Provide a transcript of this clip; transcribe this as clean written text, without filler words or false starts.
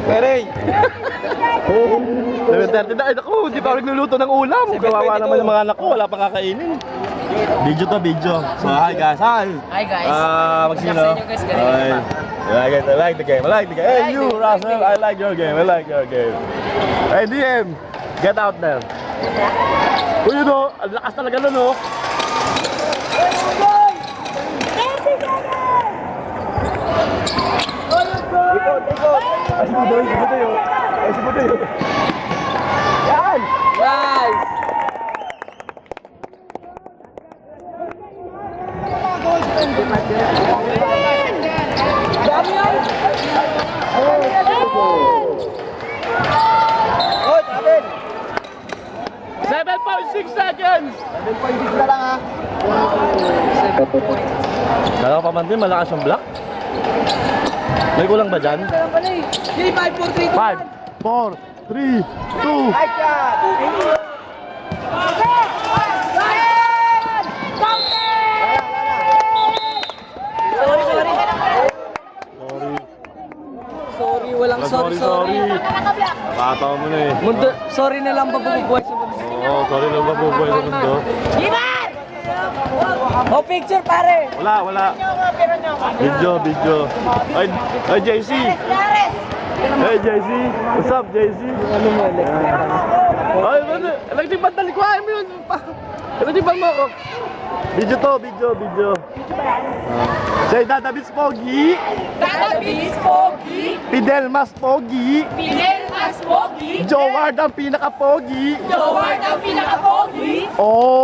Perey. 7:30 na. Ay, naku, hindi pa ako nagluluto ng ulam. Kawawa naman yung mga anak ko, wala pang kakainin. Video to, video. So, hi guys, hi. Hi guys. Magsino? Sa inyo guys, galing pa. I like the game, I like the game. Hey, you, Russell, I like your game, I like your game. Hey, DM, get out there. Uy, yun o, ang lakas talaga nun o. Ay, si Budoy, si Budoy o. Ay, si Budoy o. Yan! Nice! Oy, Tabin. 7.6 seconds! 7.6 na lang ha. Kala ko pa man din, malakas yung block. May kulang ba dyan? 5, 4, 3, 2. Right shot. Sorry, walang sorry. Nakatawa mo na eh. Mundo, sorry na lang babubuhay sa mundo. Oo, sorry lang ba bubuhay sa mundo? Oh, picture pare! Wala. Video. Ay, JC. Hey, JC. What's up, JC? Ano mo, Ay, ano? Nagtipan talikwain mo yun. Nagtipan mo ako. Video. Say, Dada Beats Pogi. Database Pogi, Fidel Mas Pogi. Pinel Mas Pogi, Joward ang pinaka-pogi. Joward ang pinaka-pogi, Oh.